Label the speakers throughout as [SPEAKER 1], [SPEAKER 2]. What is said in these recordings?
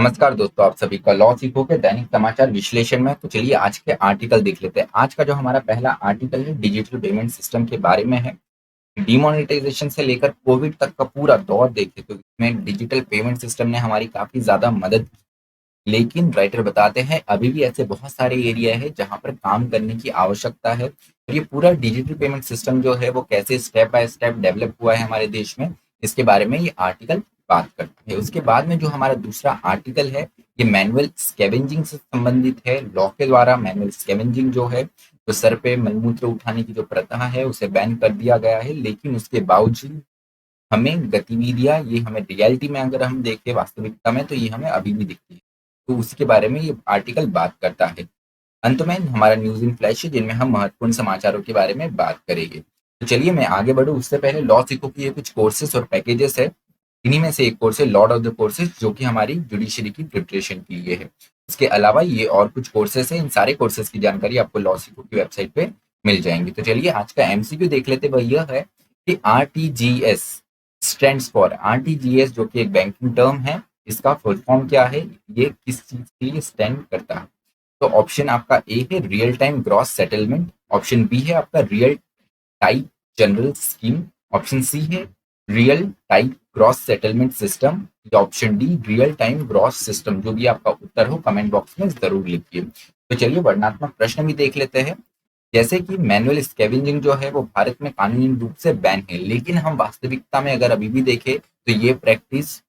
[SPEAKER 1] नमस्कार दोस्तों, आप सभी का लॉ सीखो के दैनिक समाचार विश्लेषण में। तो चलिए आज के आर्टिकल देख लेते हैं। आज का जो हमारा पहला आर्टिकल है डिजिटल पेमेंट सिस्टम के बारे में है। डिमोनेटाइजेशन से लेकर कोविड तक का पूरा दौर देखें तो इसमें डिजिटल पेमेंट सिस्टम ने हमारी काफी ज्यादा मदद की। लेकिन राइटर बताते हैं अभी भी ऐसे बहुत सारे एरिया है जहां पर काम करने की आवश्यकता है। और ये पूरा डिजिटल पेमेंट सिस्टम जो है वो कैसे स्टेप बाय स्टेप डेवलप हुआ है हमारे देश में, इसके बारे में ये आर्टिकल बात करता है। उसके बाद में जो हमारा दूसरा आर्टिकल है ये मैनुअल स्कैवेंजिंग से संबंधित है। लॉ के द्वारा मैनुअल स्कैवेंजिंग जो है तो सर पे मलमूत्र उठाने की जो प्रथा है उसे बैन कर दिया गया है, लेकिन उसके बावजूद हमें गतिविधियां ये हमें रियलिटी में अगर हम देखें वास्तविकता में तो ये हमें अभी भी दिखती है। तो उसके बारे में ये आर्टिकल बात करता है। अंत में हमारा न्यूज इन फ्लैश है जिनमें हम महत्वपूर्ण समाचारों के बारे में बात करेंगे। तो चलिए मैं आगे बढ़ूँ उससे पहले लॉ सीखो की ये कुछ कोर्सेस और पैकेजेस है। इन्हीं में से एक कोर्स है लॉर्ड ऑफ द कोर्सेज जो कि हमारी जुडिशरी की प्रिपरेशन के लिए है। इसके अलावा ये और कुछ कोर्सेस है, इन सारे कोर्सेज की जानकारी आपको लॉ सीखो की वेबसाइट पे मिल जाएंगी। तो चलिए आज का एमसीक्यू देख लेते, वह यह है कि आरटीजीएस स्टैंड्स फॉर आरटीजीएस जो कि एक बैंकिंग टर्म है, इसका फुल फॉर्म क्या है, ये किस चीज के लिए स्टैंड करता है। तो ऑप्शन आपका ए है real time gross settlement, option B है आपका real type general scheme, option C है real type gross settlement system, या option D real time gross system. जो भी आपका उत्तर हो कमेंट बॉक्स में जरूर लिखिए। तो चलिए वर्णात्मक प्रश्न भी देख लेते हैं। जैसे कि मैनुअल स्कैवेंजिंग जो है वो भारत में कानूनी रूप से बैन है, लेकिन हम वास्तविकता में अगर अभी भी देखें तो ये प्रैक्टिस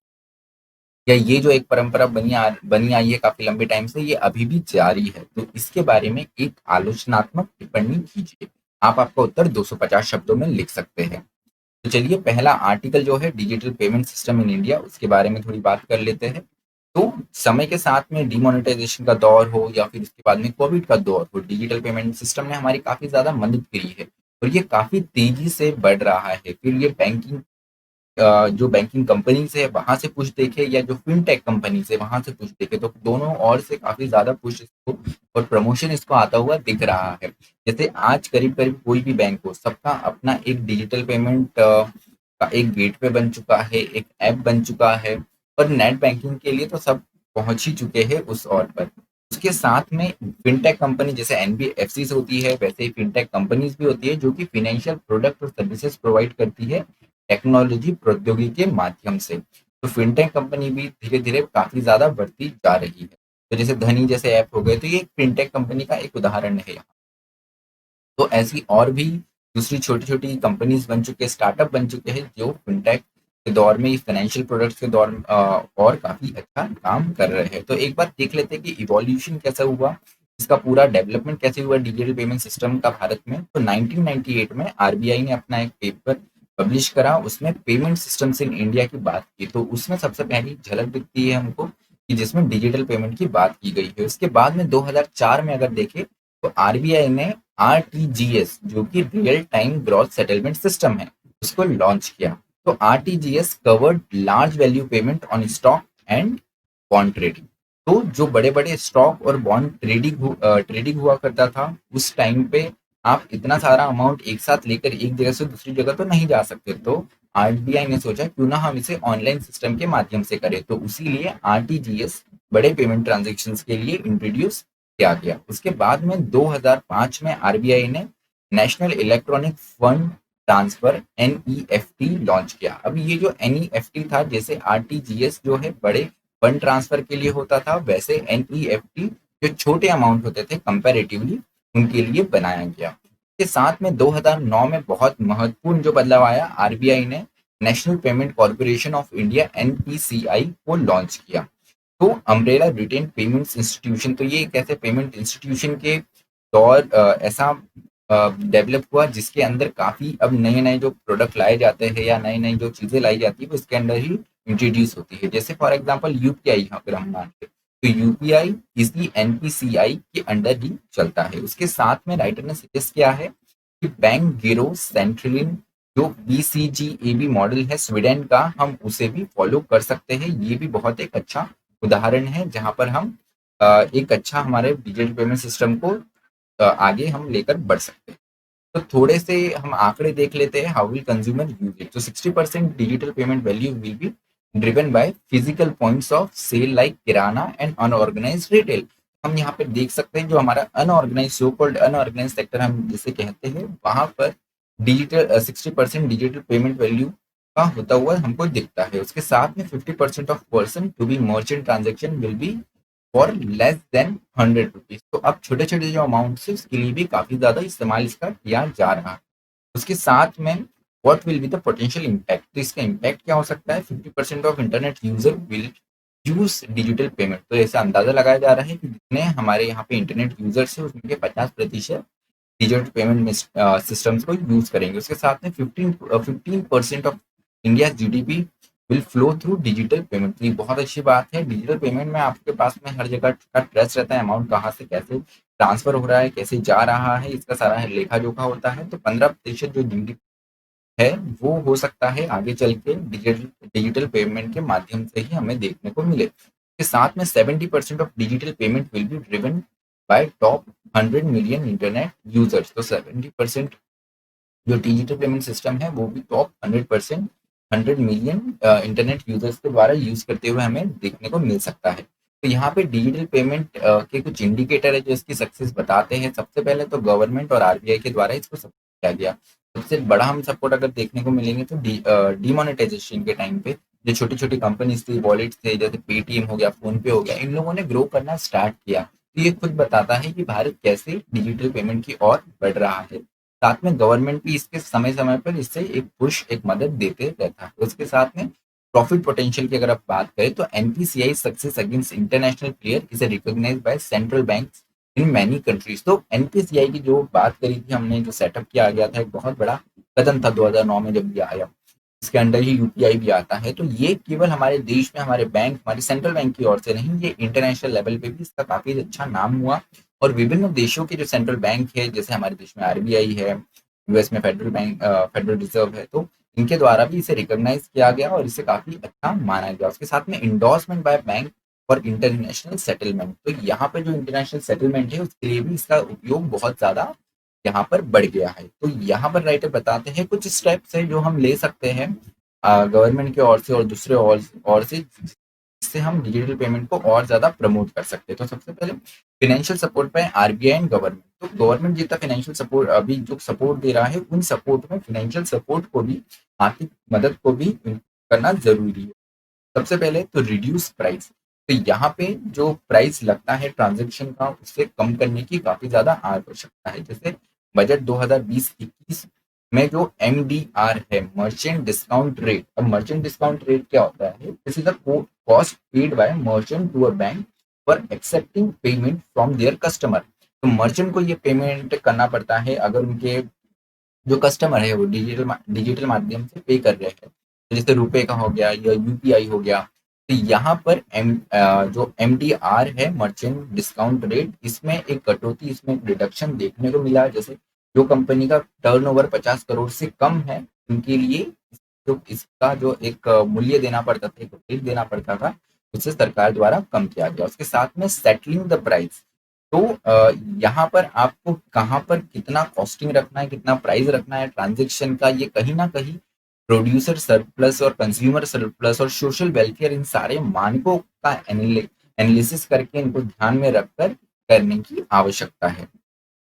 [SPEAKER 1] या ये जो एक परंपरा बनी आई है काफी लंबे टाइम से, ये अभी भी जारी है। तो इसके बारे में एक आलोचनात्मक टिप्पणी कीजिए। आप आपका उत्तर 250 शब्दों में लिख सकते हैं। तो चलिए पहला आर्टिकल जो है digital payment system in India, उसके बारे में थोड़ी बात कर लेते हैं। तो समय के साथ में डिमोनेटाइजेशन का दौर हो या फिर उसके बाद में कोविड का दौर हो, डिजिटल पेमेंट सिस्टम ने हमारी काफी ज्यादा मदद करी है और ये काफी तेजी से बढ़ रहा है। फिर ये बैंकिंग जो बैंकिंग कंपनी से वहां से पुश देखे या जो फिनटेक कंपनी से वहां से पुश देखे, तो दोनों ओर से काफी ज्यादा पुश इसको और प्रमोशन इसको आता हुआ दिख रहा है। जैसे आज करीब करीब कोई भी बैंक हो, सबका अपना एक डिजिटल पेमेंट का एक गेटवे बन चुका है, एक ऐप बन चुका है। और नेट बैंकिंग के लिए तो सब पहुंच ही चुके हैं उस ओर पर। उसके साथ में फिनटेक कंपनी जैसे एनबीएफसी होती है, वैसे ही फिनटेक कंपनीज भी होती है जो कि फाइनेंशियल प्रोडक्ट और सर्विसेज प्रोवाइड करती है टेक्नोलॉजी प्रौद्योगिकी के माध्यम से। तो फिनटेक कंपनी भी धीरे धीरे काफी ज्यादा बढ़ती जा रही है। तो जैसे धनी जैसे ऐप हो गए, तो ये फिनटेक कंपनी का एक उदाहरण है। तो ऐसी और भी दूसरी छोटी छोटी कंपनीज बन चुके हैं, स्टार्टअप बन चुके हैं जो फिनटेक के दौर में, फाइनेंशियल प्रोडक्ट्स के दौर और काफी अच्छा काम कर रहे हैं। तो एक बार देख लेते हैं कि इवोल्यूशन कैसा हुआ, इसका पूरा डेवलपमेंट कैसे हुआ डिजिटल पेमेंट सिस्टम का भारत में। तो 1998 में आरबीआई ने अपना एक पेपर पब्लिश करा, उसमें पेमेंट सिस्टम्स इन इंडिया की बात की। तो उसमें सबसे पहली झलक दिखती है हमको कि जिसमें डिजिटल पेमेंट की बात की गई है। उसके बाद में 2004 में अगर देखें तो आरबीआई ने आरटीजीएस जो कि real time gross settlement system है उसको लॉन्च किया। तो RTGS covered large value payment on stock and bond trading. तो जो बड़े बड़े स्टॉक और बॉन्ड ट्रेडिंग हुआ करता था उस टाइम पे, आप इतना सारा अमाउंट एक साथ लेकर एक जगह से दूसरी जगह तो नहीं जा सकते। तो आरबीआई ने सोचा क्यों ना हम इसे ऑनलाइन सिस्टम के माध्यम से करें, तो उसीलिए आरटीजीएस बड़े पेमेंट ट्रांजेक्शन के लिए इंट्रोड्यूस किया गया। उसके बाद में 2005 में आरबीआई ने national electronic fund transfer NEFT launch किया। अब ये जो एनईएफटी था, जैसे आरटीजीएस जो है बड़े फंड ट्रांसफर के लिए होता था, वैसे एनईएफटी जो छोटे अमाउंट होते थे कंपैरेटिवली उनके लिए बनाया गया। के साथ में 2009 में बहुत महत्वपूर्ण जो बदलाव आया, आरबीआई ने national payment corporation of India NPCI को लॉन्च किया। तो अम्ब्रेला रिटेन पेमेंट्स इंस्टीट्यूशन, तो ये एक ऐसे पेमेंट इंस्टीट्यूशन के दौर ऐसा डेवलप हुआ जिसके अंदर काफी अब नए नए जो प्रोडक्ट लाए जाते हैं या नई नई जो चीजें लाई जाती है वो इसके अंदर ही इंट्रोड्यूस होती है। जैसे फॉर एग्जांपल यूपीआई अगर हम मान लें, तो यूपीआई इसी एनपीसीआई के अंडर ही चलता है। उसके साथ में राइटर ने सजेस्ट किया है कि बैंक गिरो सेंट्रलिन जो बीसीजीएबी मॉडल है स्वीडन का, हम उसे भी फॉलो कर सकते हैं। ये भी बहुत एक अच्छा उदाहरण है जहां पर हम एक अच्छा हमारे डिजिटल पेमेंट सिस्टम को आगे हम लेकर बढ़ सकते हैं। तो थोड़े से हम आंकड़े देख लेते हैं, how will consumer use it. तो 60% digital payment value will be driven by physical points of sale like kirana and unorganised retail. हम यहाँ पे देख सकते हैं जो हमारा unorganise so called unorganise sector हम जिसे कहते हैं, वहां पर डिजिटल 60% डिजिटल पेमेंट वैल्यू का होता हुआ हमको दिखता है। उसके साथ में 50% of person to be merchant transaction will be for less than 100 rupees. तो अब छोटे छोटे जो अमाउंट है उसके लिए भी काफी ज्यादा इस्तेमाल इसका किया जा रहा है। उसके साथ में what will be the potential impact, तो इसका इम्पैक्ट क्या हो सकता है, 50% of internet user will use digital payment. तो ऐसा अंदाजा लगाया जा रहा है कि जितने हमारे यहाँ पे इंटरनेट यूजर्स है उसमें के 50% डिजिटल पेमेंट सिस्टम्स को यूज करेंगे। उसके साथ में 15% of India GDP will flow through digital payment. तो ये बहुत अच्छी बात है। डिजिटल पेमेंट में आपके पास में हर जगह का ट्रस्ट रहता है, अमाउंट कहाँ से कैसे ट्रांसफर हो रहा है, कैसे जा रहा है, इसका सारा लेखा जोखा होता है। तो 15% जो जीडीपी है वो हो सकता है आगे चल के डिजिटल डिजिटल पेमेंट के माध्यम से ही हमें देखने को मिले। इसके साथ में 70% of digital payment will be driven bye top 100 million internet users. तो 70% जो डिजिटल पेमेंट सिस्टम है वो भी टॉप 100 मिलियन इंटरनेट यूजर्स के द्वारा यूज करते हुए हमें देखने को मिल सकता है। तो यहाँ पे डिजिटल पेमेंट के कुछ इंडिकेटर है जो इसकी सक्सेस बताते हैं। सबसे पहले तो गवर्नमेंट और आरबीआई के द्वारा इसको सपोर्ट किया गया। सबसे बड़ा हम सपोर्ट अगर देखने को मिलेंगे तो डीमोनेटाइजेशन के टाइम पे जो छोटी छोटी कंपनीज थी, वॉलेट थे, जैसे पेटीएम हो गया, फोन पे हो गया, इन लोगों ने ग्रो करना स्टार्ट किया। तो ये खुद बताता है कि भारत कैसे डिजिटल पेमेंट की ओर बढ़ रहा है। साथ में गवर्नमेंट भी इसके समय समय पर इससे एक पुश, एक मदद देते रहता है। उसके साथ में प्रॉफिट पोटेंशियल की अगर आप बात करें तो NPCI success against international player is recognised by central bank in many countries. तो एनपीसीआई की जो बात करी थी हमने, जो सेटअप किया गया था, एक बहुत बड़ा कदम था 2009 में जब ये आया। इसके अंडर ही यूपीआई भी आता है। तो ये केवल हमारे देश में हमारे बैंक, हमारे सेंट्रल बैंक की ओर से नहीं, ये इंटरनेशनल लेवल पे भी इसका काफी अच्छा नाम हुआ। और विभिन्न देशों के जो सेंट्रल बैंक है, जैसे हमारे देश में आरबीआई है, यूएस में फेडरल बैंक, फेडरल रिजर्व है, तो इनके द्वारा भी इसे रिकॉग्नाइज किया गया और इसे काफी अच्छा माना गया। उसके साथ में इंडोर्समेंट बाय बैंक और इंटरनेशनल सेटलमेंट। तो यहाँ पर जो इंटरनेशनल सेटलमेंट है उसके लिए भी इसका उपयोग बहुत ज्यादा यहाँ पर बढ़ गया है। तो यहाँ पर राइटर बताते हैं कुछ स्टेप्स है जो हम ले सकते हैं गवर्नमेंट की ओर से और दूसरे ओर से, जिससे हम डिजिटल पेमेंट को और ज्यादा प्रमोट कर सकते हैं। तो सबसे पहले फाइनेंशियल सपोर्ट पे आरबीआई एंड गवर्नमेंट। तो गवर्नमेंट जितना फाइनेंशियल सपोर्ट अभी जो सपोर्ट दे रहा है, उन सपोर्ट में फाइनेंशियल सपोर्ट को भी, आर्थिक मदद को भी करना जरूरी है। सबसे पहले तो रिड्यूस प्राइस। तो यहाँ पे जो प्राइस लगता है ट्रांजेक्शन का, उससे कम करने की काफी ज्यादा आवश्यकता है। जैसे बजट 2020-21 में जो एमडीआर है, मर्चेंट डिस्काउंट रेट। अब मर्चेंट डिस्काउंट रेट क्या होता है, this is the cost paid by merchant to a bank for accepting payment from their customer. तो मर्चेंट को ये पेमेंट करना पड़ता है अगर उनके जो कस्टमर है वो डिजिटल माध्यम से पे कर रहे हैं। तो जैसे रुपए का हो गया या यूपीआई हो गया। तो यहाँ पर जो एमडीआर है, मर्चेंट डिस्काउंट रेट, इसमें एक कटौती, इसमें एक रिडक्शन देखने को मिला। जैसे जो कंपनी का टर्नओवर 50 करोड़ से कम है, उनके लिए जो इसका जो एक मूल्य देना पड़ता था, एक रेट देना पड़ता था, उसे सरकार द्वारा कम किया गया। उसके साथ में सेटलिंग द प्राइस। तो यहाँ पर आपको कहाँ पर कितना कॉस्टिंग रखना है, कितना प्राइस रखना है ट्रांजेक्शन का, ये कहीं ना कहीं प्रोड्यूसर सरप्लस और कंज्यूमर सरप्लस और सोशल वेलफेयर, इन सारे मानकों का एनालिसिस करके इनको ध्यान में रखकर करने की आवश्यकता है।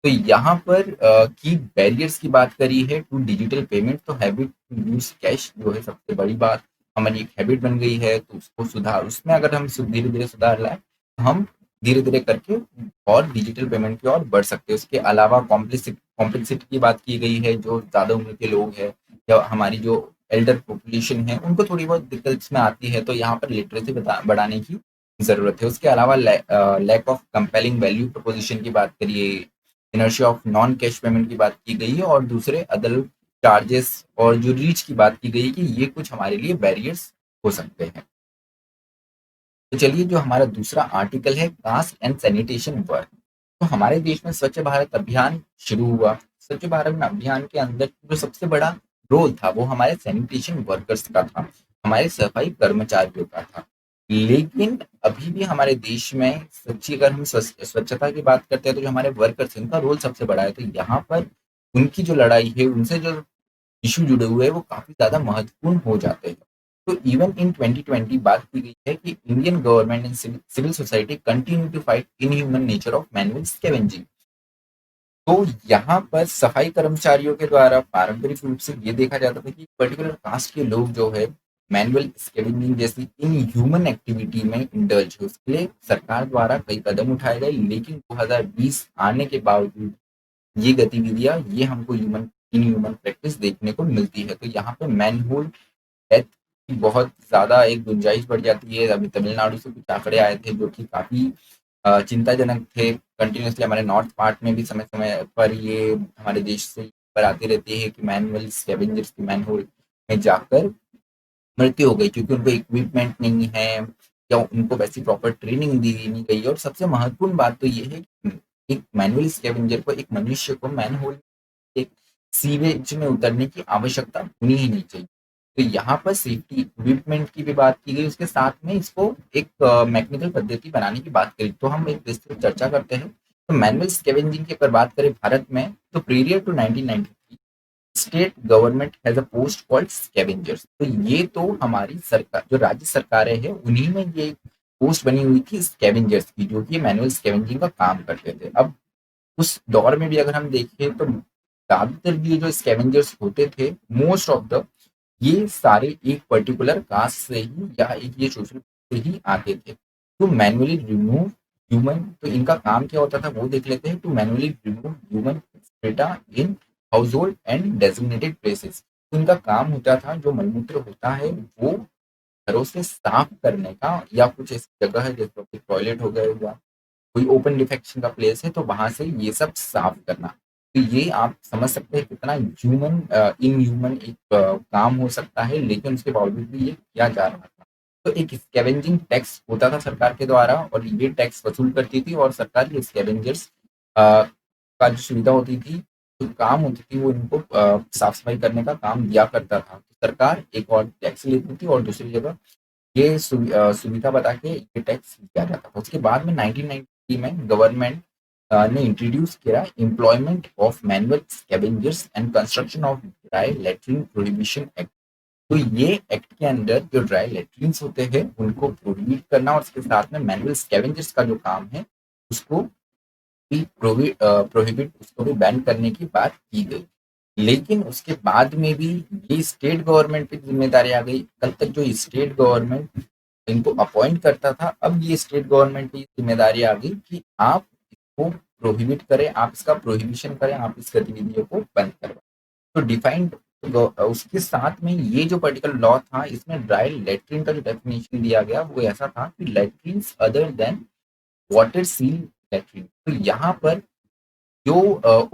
[SPEAKER 1] तो यहाँ पर की बैरियर्स की बात करी है टू डिजिटल पेमेंट। तो हैबिट टू यूज कैश जो है सबसे बड़ी बात, हमारी एक हैबिट बन गई है, तो उसको सुधार, उसमें अगर हम धीरे धीरे सुधार लाए तो हम धीरे धीरे करके और डिजिटल पेमेंट की ओर बढ़ सकते हैं। उसके अलावा कॉम्प्लेक्सिटी की बात की गई है। जो ज्यादा उम्र के लोग हैं या हमारी जो एल्डर पॉपुलेशन है, उनको थोड़ी बहुत दिक्कत इसमें आती है, तो यहाँ पर लिटरेसी बढ़ाने की जरूरत है। उसके अलावा lack of compelling value proposition की बात करिए, inertia of non cash payment की बात की गई है, और दूसरे अदर चार्जेस और जो रीच की बात की गई कि ये कुछ हमारे लिए बैरियर्स हो सकते हैं। तो चलिए, जो हमारा दूसरा आर्टिकल है, कास्ट एंड सैनिटेशन वर्क। तो हमारे देश में स्वच्छ भारत अभियान शुरू हुआ। स्वच्छ भारत अभियान के अंदर जो सबसे बड़ा रोल था वो हमारे सैनिटेशन वर्कर्स का था, हमारे सफाई कर्मचारियों का था। लेकिन अभी भी हमारे देश में सच्ची अगर हम स्वच्छता की बात करते हैं तो जो हमारे वर्कर्स हैं उनका रोल सबसे बड़ा है। तो यहाँ पर उनकी जो लड़ाई है, उनसे जो इशू जुड़े हुए हैं, वो काफी ज्यादा महत्वपूर्ण हो जाते हैं। तो इवन इन 2020 बात की गई है कि Indian government and civil society continue to fight inhuman nature of manual scavenging. तो यहाँ पर सफाई कर्मचारियों के द्वारा पारंपरिक रूप से ये देखा जाता था कि पर्टिकुलर कास्ट के लोग जो है मैनुअल स्कैवेंजिंग जैसी इन ह्यूमन एक्टिविटी में इंडल्ज है। उसके लिए सरकार द्वारा कई कदम उठाए गए, लेकिन 2020 आने के बावजूद ये गतिविधियां ये हमको इन ह्यूमन प्रैक्टिस देखने को मिलती है। तो यहाँ पे मैनहोल डेथ की बहुत ज्यादा एक गुंजाइश बढ़ जाती है। अभी तमिलनाडु से कुछ आंकड़े आए थे जो कि काफी चिंताजनक थे। कंटिन्यूसली हमारे नॉर्थ पार्ट में भी समय समय पर ये हमारे देश से पर आती रहती है कि मैनुअल स्कैवेंजर्स की मैनहोल में जाकर मृत्यु हो गई, क्योंकि उनको इक्विपमेंट नहीं है या उनको वैसी प्रॉपर ट्रेनिंग दी नहीं गई। और सबसे महत्वपूर्ण बात तो ये है कि एक मैनुअल स्कैवेंजर को, एक मनुष्य को मैनहोल एक सीवेज में उतरने की आवश्यकता होनी ही नहीं चाहिए। तो यहाँ पर सेफ्टी इक्विपमेंट की भी बात की गई, उसके साथ में इसको एक मैकेनिकल पद्धति बनाने की बात करी। तो हम एक विस्तृत चर्चा करते हैं। तो मैनुअल स्कैवेंजिंग की अगर बात करें भारत में, तो prior to 1993 state government has a post called scavengers. तो ये तो हमारी सरकार, जो राज्य सरकारें हैं, उन्हीं में ये पोस्ट बनी हुई थी स्कैवेंजर्स की, जो कि मैनुअल स्कैवेंजिंग का काम करते थे। अब उस दौर में भी अगर हम देखें तो ज्यादातर ये जो स्कैवेंजर्स होते थे, मोस्ट ऑफ द ये सारे एक पर्टिकुलर कास्ट से ही या एक ये सोशल से ही आते थे। टू मैनुअली रिमूव ह्यूमन, तो इनका काम क्या होता था वो देख लेते हैं। To manually remove human data in household and designated places. तो इनका काम होता था, जो मलमूत्र होता है वो घरों से साफ करने का, या कुछ ऐसी जगह है जैसे टॉयलेट हो गया या कोई ओपन डिफेक्शन का प्लेस है, तो वहां से ये सब साफ करना। तो ये आप समझ सकते हैं कितना ह्यूमन इन ह्यूमन एक काम हो सकता है, लेकिन उसके बावजूद भी ये किया जा रहा था। तो एक स्कैवेंजिंग टैक्स होता था सरकार के द्वारा, और ये टैक्स वसूल करती थी, और सरकार ये स्कैवेंजर्स का जो सुविधा होती थी, जो काम होती थी, वो इनको साफ सफाई करने का काम दिया करता था। तो सरकार एक और टैक्स लेती थी और दूसरी जगह ये सुविधा बता के ये टैक्स दिया जाता था। उसके बाद में 1990 में गवर्नमेंट ने इंट्रोड्यूस किया employment of manual scavengers and construction of dry latrine prohibition act. तो ये एक्ट के अंदर जो ड्राई लेट्रिन्स होते हैं उनको प्रोहिबिट करना, और उसके साथ में मैनुअल स्कैवेंजर्स का जो काम है उसको भी प्रोहिबिट, उसको भी बैन करने की बात की गई। लेकिन उसके बाद में भी ये स्टेट गवर्नमेंट की जिम्मेदारी आ गई। कल तक जो स्टेट गवर्नमेंट इनको अपॉइंट करता था, अब ये स्टेट गवर्नमेंट की जिम्मेदारी आ गई कि आप इसको प्रोहिबिट करें, आप इसका प्रोहिबिशन करें, आप इस गतिविधियों को बंद करवाएं। तो डिफाइंड उसके साथ में ये जो पर्टिकुलर लॉ था, इसमें ड्राई लेट्रिन का जो डेफिनेशन दिया गया वो ऐसा था कि latrines other than water seal latrine. तो यहाँ पर जो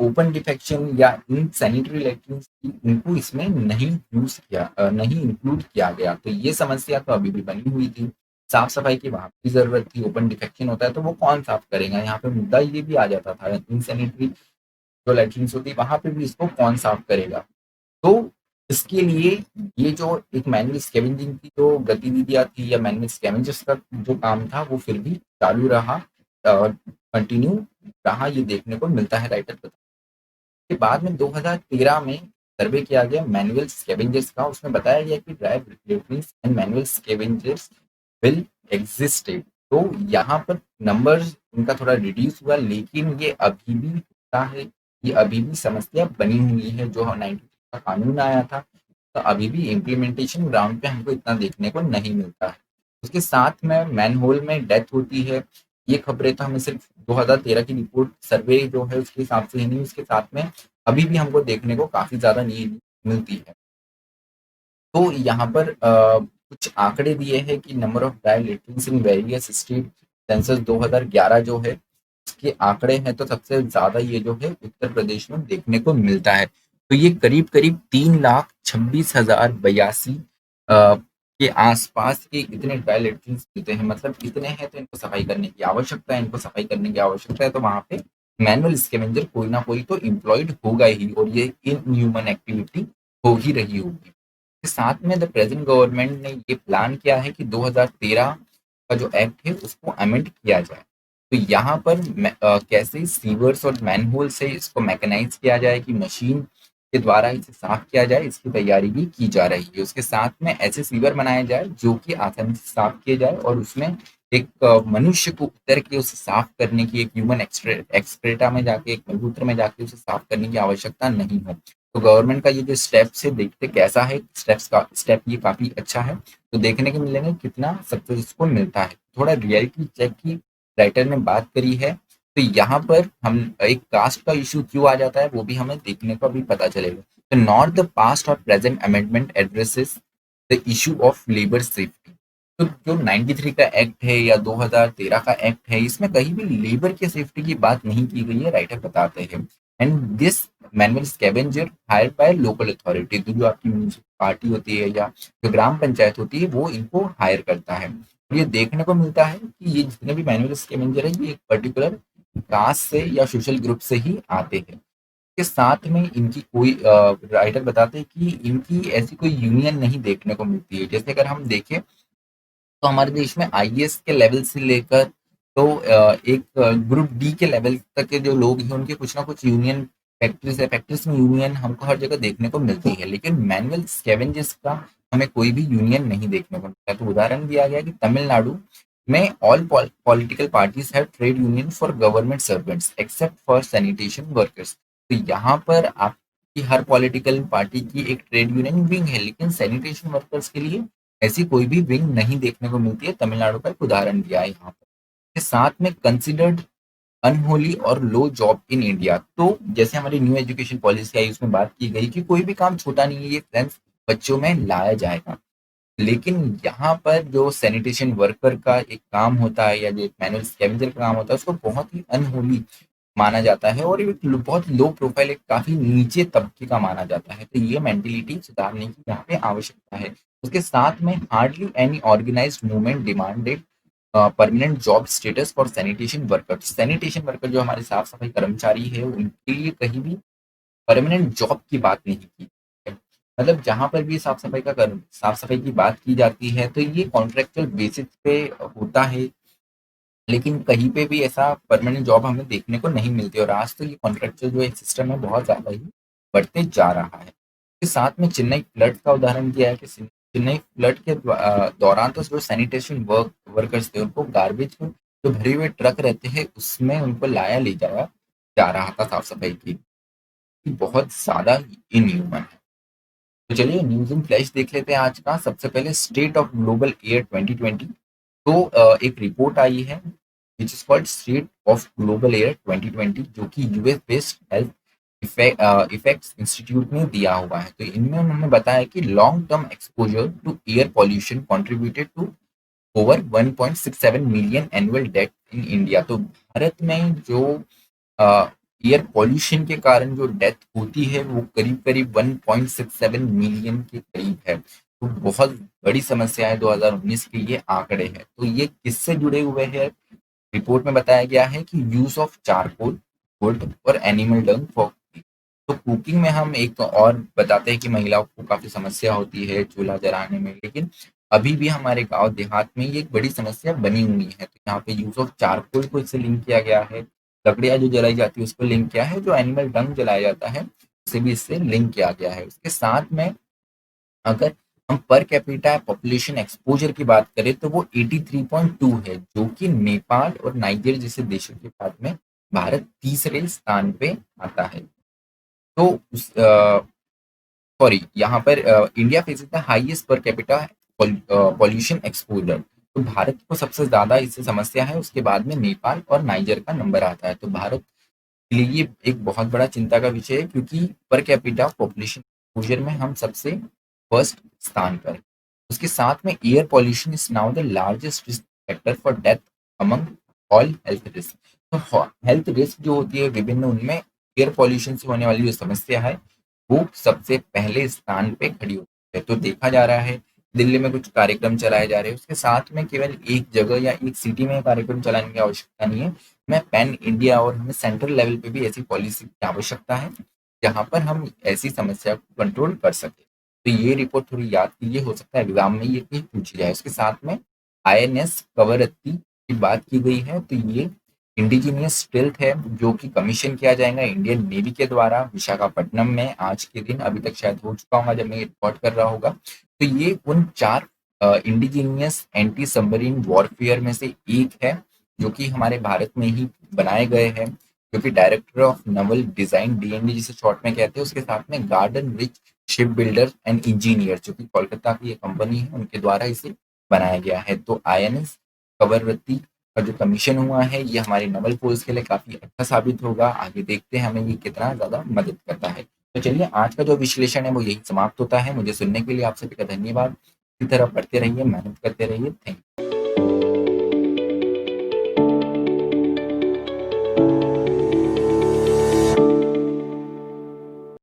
[SPEAKER 1] ओपन डिफेक्शन या इन सैनिटरी लैट्रिन्स की, इनको इसमें नहीं यूज किया, नहीं इंक्लूड किया गया। तो ये समस्या तो अभी भी बनी हुई थी। साफ सफाई की वहां की जरूरत थी। ओपन डिफेक्शन होता है तो वो कौन साफ करेगा, यहाँ पे मुद्दा ये भी आ जाता था। इन सैनिटरी जो लैट्रिन्स होती है वहां पे भी इसको कौन साफ करेगा। तो इसके लिए ये जो एक मैनुअल स्कैवेंजिंग की जो गतिविधियां थी, या मैनुअल स्कैवेंजर्स का जो काम था, वो फिर भी चालू रहा, कंटिन्यू रहा, ये देखने को मिलता है। राइटर के बाद में 2013 में सर्वे किया गया मैनुअल स्कैवेंजर्स का। उसमें बताया गया कि dry latrines and manual scavengers will existed. तो यहाँ पर नंबर्स इनका थोड़ा रिड्यूस हुआ, लेकिन ये अभी भी होता है, ये अभी भी समस्या बनी हुई है। जो 90 का कानून आया था, तो अभी भी इम्प्लीमेंटेशन ग्राउंड पे हमको इतना देखने को नहीं मिलता है। उसके साथ में मैनहोल में डेथ होती है, ये खबरें तो हमें सिर्फ 2013 की रिपोर्ट सर्वे जो है उसके हिसाब से ही नहीं, उसके साथ में अभी भी हमको देखने को काफी ज्यादा नीड मिलती है। तो यहाँ पर कुछ आंकड़े दिए हैं कि number of dry latrines in various state, census 2011 जो है उसके आंकड़े हैं, तो सबसे ज्यादा ये जो है उत्तर प्रदेश में देखने को मिलता है। तो ये करीब करीब 3,26,082 के आसपास के इतने ड्राई लेट्रिन्स मिलते हैं। मतलब इतने हैं तो इनको सफाई करने की आवश्यकता है, इनको सफाई करने की आवश्यकता है, तो वहां पे मैनुअल स्कैवेंजर कोई ना कोई तो एम्प्लॉयड होगा ही, और ये इन ह्यूमन एक्टिविटी हो ही रही होगी। साथ में द प्रेजेंट गवर्नमेंट ने ये प्लान किया है कि 2013 का जो एक्ट है उसको अमेंड किया जाए। तो यहाँ पर कैसे सीवर्स और मैनहोल से इसको मैकेनाइज किया जाए कि मशीन के द्वारा इसे साफ किया जाए, इसकी तैयारी भी की जा रही है। उसके साथ में ऐसे सीवर बनाए जाए जो कि आसानी से साफ किए जाए और उसमें एक मनुष्य को उतर के उसे साफ करने की, एक ह्यूमन एक्सक्रेटा में जाके, एक मलमूत्र में जाके उसे साफ करने की आवश्यकता नहीं हो। तो गवर्नमेंट का ये जो स्टेप्स है, देखते कैसा है स्टेप ये काफी अच्छा है। तो देखने को मिलेंगे कितना सक्सेसफुल मिलता है। थोड़ा रियलिटी चेक की राइटर ने बात करी है, तो यहाँ पर हम एक कास्ट का इशू क्यों आ जाता है वो भी हमें देखने को अभी पता चलेगा। तो नॉट द पास्ट और present amendment addresses the issue of labour safety. तो जो 93 का एक्ट है या 2013 का एक्ट है, इसमें कहीं भी लेबर की सेफ्टी की बात नहीं की गई है, राइटर बताते हैं। And this manual scavenger hired by local authority, तो जो आपकी म्यूनिसिपालिटी होती है या जो ग्राम पंचायत होती है वो इनको हायर करता है। और ये देखने को मिलता है कि ये जितने भी मैनुअल स्कैवेंजर है ये एक पर्टिकुलर कास्ट से या सोशल ग्रुप से ही आते हैं। के साथ में इनकी कोई राइटर बताते हैं कि इनकी ऐसी कोई यूनियन नहीं देखने को मिलती है। जैसे अगर हम देखें तो हमारे देश में आईएएस के लेवल से लेकर तो एक ग्रुप डी के लेवल तक के जो लोग हैं उनके कुछ ना कुछ यूनियन फैक्ट्रीज है, फैक्ट्रीज में यूनियन हमको हर जगह देखने को मिलती है, लेकिन मैनुअल स्कैवेंजर्स का हमें कोई भी यूनियन नहीं देखने को मिलता है। तो उदाहरण दिया गया कि तमिलनाडु में all political parties have trade union for government servants except for sanitation workers. तो यहाँ पर आपकी हर पॉलिटिकल पार्टी की एक ट्रेड यूनियन विंग है, लेकिन सैनिटेशन वर्कर्स के लिए ऐसी कोई भी विंग नहीं देखने को मिलती है। तमिलनाडु का एक उदाहरण दिया है यहाँ पर। इसके साथ में कंसिडर्ड अनहोली और लो जॉब इन इंडिया, तो जैसे हमारी न्यू एजुकेशन पॉलिसी आई उसमें बात की गई कि कोई भी काम छोटा नहीं है, ये सेंस बच्चों में लाया जाएगा। लेकिन यहाँ पर जो सैनिटेशन वर्कर का एक काम होता है या जो एक मैनुअल स्कैवेंजर का काम होता है उसको बहुत ही अनहोली माना जाता है और एक बहुत लो प्रोफाइल, एक काफी नीचे तबके का माना जाता है। तो ये मेंटेलिटी सुधारने की यहाँ पे आवश्यकता है। उसके साथ में hardly any organised movement demanded permanent job status for sanitation worker. Sanitation worker जो हमारे साफ सफाई कर्मचारी है उनके लिए कहीं भी परमानेंट जॉब की बात नहीं की है। मतलब जहां पर भी साफ सफाई की बात की जाती है तो ये कॉन्ट्रेक्चुअल बेसिस पे होता है, लेकिन कहीं पे भी ऐसा परमानेंट जॉब हमें देखने को नहीं मिलती। और आज तो ये कॉन्ट्रेक्चुअल जो एक सिस्टम है बहुत ज्यादा ही बढ़ते जा रहा है। इसके साथ में चेन्नई फ्लड का उदाहरण दिया है कि चेन्नई फ्लड के दौरान तो जो सैनिटेशन वर्कर्स थे उनको गार्बेज में जो भरे हुए ट्रक रहते हैं उसमें उनको ले जाया जा रहा था साफ सफाई की, बहुत ज्यादा इनह्यूमन है। तो चलिए न्यूज इन फ्लैश देख लेते हैं आज का। सबसे पहले स्टेट ऑफ ग्लोबल एयर 2020। तो एक रिपोर्ट आई है which is called state of global air 2020, जो कि US based health effects institute ने दिया हुआ है। तो इनमें उन्होंने बताया कि long term exposure to air pollution contributed to over 1.67 million annual death in India. तो भारत में जो एयर पॉल्यूशन के कारण जो डेथ होती है वो करीब करीब 1.67 मिलियन के करीब है। तो बहुत बड़ी समस्या है 2019 के ये आंकड़े हैं। तो ये किससे जुड़े हुए हैं? रिपोर्ट में बताया गया है कि यूज ऑफ चारकोल, वुड और एनिमल डंग फॉर। तो कुकिंग में हम एक तो और बताते हैं कि महिलाओं को काफी समस्या होती है चूल्हा जलाने में, लेकिन अभी भी हमारे गांव देहात में ये एक बड़ी समस्या बनी हुई है। तो यहाँ पे यूज ऑफ चारकोल को इससे लिंक किया गया है, लकड़ियाँ जो जलाई जाती है उसको लिंक किया है, जो एनिमल डंग जलाया जाता है उसे भी इससे लिंक किया गया है। उसके साथ में अगर हम पर कैपिटा पॉपुलेशन एक्सपोजर की बात करें तो वो 83.2 है, जो कि नेपाल और नाइजीरिया जैसे देशों के बाद में भारत तीसरे स्थान पे आता है। तो सॉरी, यहाँ पर India faces the highest per capita pollution exposure. तो भारत को सबसे ज्यादा इससे समस्या है, उसके बाद में नेपाल और नाइजर का नंबर आता है। तो भारत के लिए ये एक बहुत बड़ा चिंता का विषय है, क्योंकि पर कैपिटा पॉपुलेशन एक्सपोजर में हम सबसे फर्स्ट स्थान पर हैं। उसके साथ में air pollution is now the largest risk factor for death among all health risk. तो हेल्थ रिस्क जो होती है विभिन्न, उनमें एयर पॉल्यूशन से होने वाली जो समस्या है वो सबसे पहले स्थान पे खड़ी होती है। तो देखा जा रहा है दिल्ली में कुछ कार्यक्रम चलाए जा रहे हैं, उसके साथ में केवल एक जगह या एक सिटी में कार्यक्रम चलाने की आवश्यकता नहीं है, में पैन इंडिया और हमें सेंट्रल लेवल पे भी ऐसी पॉलिसी की आवश्यकता है जहां पर हम ऐसी समस्या को कंट्रोल कर सके। तो ये रिपोर्ट थोड़ी याद कीजिए, हो सकता है एग्जाम में ये कहीं पूछी जाए। उसके साथ में आईएनएस कवरत्ती की बात की गई है। तो ये इंडिजीनियस स्टेल्थ है जो कि कमीशन किया जाएगा इंडियन नेवी के द्वारा विशाखापट्टनम में आज के दिन। अभी तक शायद हो चुका होगा जब मैं ये रिकॉर्ड कर रहा होगा। तो ये उन 4 इंडिजीनियस एंटी सबमरीन वॉरफेयर में से एक है जो कि हमारे भारत में ही बनाए गए हैं, जो कि director of Naval design DND जिसे शॉर्ट में कहते हैं, उसके साथ में garden rich ship builder and engineer जो कि कोलकाता की ये कंपनी है उनके द्वारा इसे बनाया गया है। तो आईएनएस कवरत्ती का जो कमीशन हुआ है ये हमारे नवल फोर्स के लिए काफी अच्छा साबित होगा। आगे देखते हैं हमें ये कितना ज्यादा मदद करता है। तो चलिए आज का जो विश्लेषण है वो यही समाप्त होता है। मुझे सुनने के लिए आप सभी का धन्यवाद। इसी तरह पढ़ते रहिए, मेहनत करते रहिए। थैंक